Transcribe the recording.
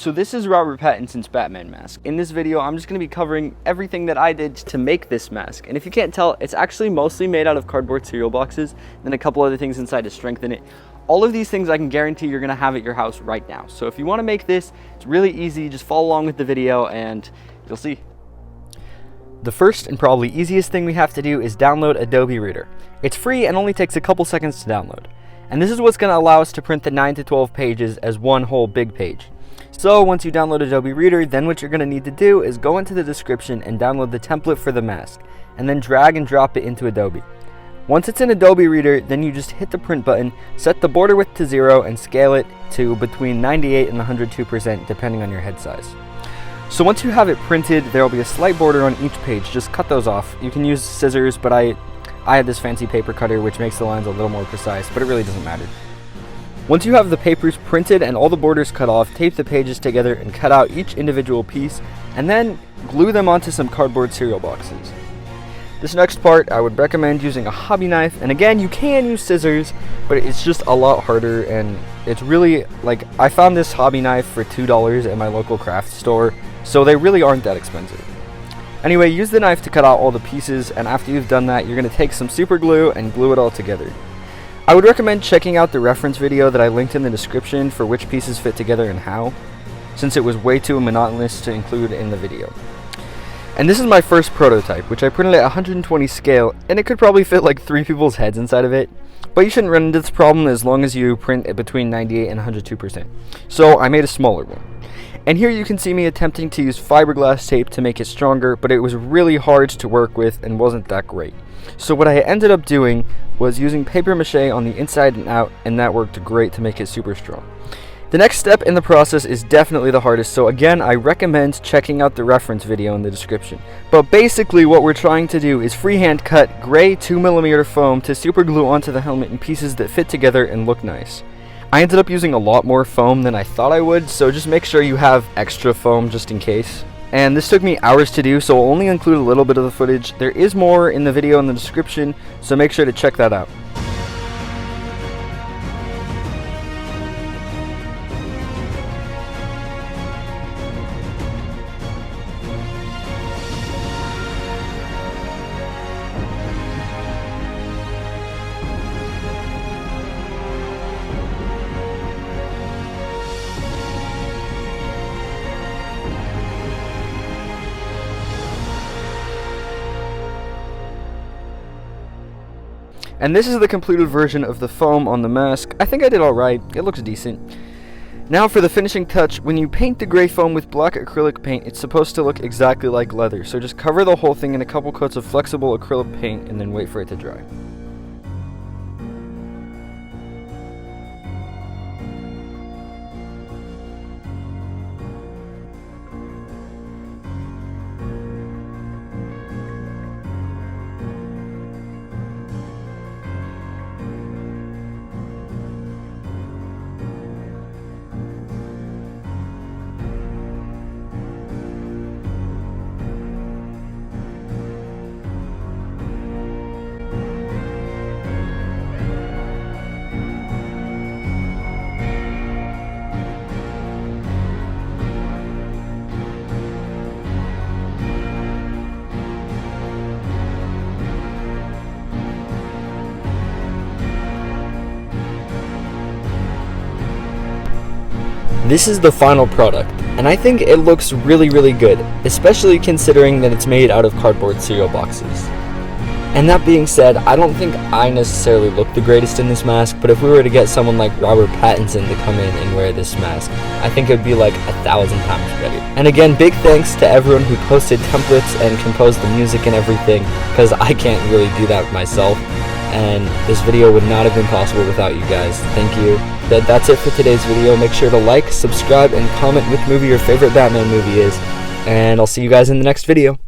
So this is Robert Pattinson's Batman mask. In this video, I'm just going to be covering everything that I did to make this mask. And if you can't tell, it's actually mostly made out of cardboard cereal boxes, and a couple other things inside to strengthen it. All of these things I can guarantee you're going to have at your house right now. So if you want to make this, it's really easy. Just follow along with the video and you'll see. The first and probably easiest thing we have to do is download Adobe Reader. It's free and only takes a couple seconds to download. And this is what's going to allow us to print the 9 to 12 pages as one whole big page. So once you download Adobe Reader, then what you're going to need to do is go into the description and download the template for the mask, and then drag and drop it into Adobe. Once it's in Adobe Reader, then you just hit the print button, set the border width to 0, and scale it to between 98 and 102% depending on your head size. So once you have it printed, there will be a slight border on each page. Just cut those off. You can use scissors, but I have this fancy paper cutter which makes the lines a little more precise, but it really doesn't matter. Once you have the papers printed and all the borders cut off, tape the pages together and cut out each individual piece, and then glue them onto some cardboard cereal boxes. This next part, I would recommend using a hobby knife, and again, you can use scissors, but it's just a lot harder, and it's really, like, I found this hobby knife for $2 at my local craft store, so they really aren't that expensive. Anyway, use the knife to cut out all the pieces, and after you've done that, you're going to take some super glue and glue it all together. I would recommend checking out the reference video that I linked in the description for which pieces fit together and how, since it was way too monotonous to include in the video. And this is my first prototype, which I printed at 120 scale, and it could probably fit like 3 people's heads inside of it, but you shouldn't run into this problem as long as you print it between 98 and 102%. So I made a smaller one. And here you can see me attempting to use fiberglass tape to make it stronger, but it was really hard to work with and wasn't that great. So what I ended up doing was using paper mache on the inside and out, and that worked great to make it super strong. The next step in the process is definitely the hardest, so again, I recommend checking out the reference video in the description. But basically what we're trying to do is freehand cut gray 2mm foam to super glue onto the helmet in pieces that fit together and look nice. I ended up using a lot more foam than I thought I would, so just make sure you have extra foam just in case. And this took me hours to do, so I'll only include a little bit of the footage. There is more in the video in the description, so make sure to check that out. And this is the completed version of the foam on the mask. I think I did alright, it looks decent. Now for the finishing touch, when you paint the gray foam with black acrylic paint, it's supposed to look exactly like leather. So just cover the whole thing in a couple coats of flexible acrylic paint and then wait for it to dry. This is the final product, and I think it looks really good, especially considering that it's made out of cardboard cereal boxes. And that being said, I don't think I necessarily look the greatest in this mask, but if we were to get someone like Robert Pattinson to come in and wear this mask, I think it would be like 1,000 times better. And again, big thanks to everyone who posted templates and composed the music and everything, because I can't really do that myself. And this video would not have been possible without you guys. Thank you. That's it for today's video. Make sure to like, subscribe, and comment which movie your favorite Batman movie is. And I'll see you guys in the next video.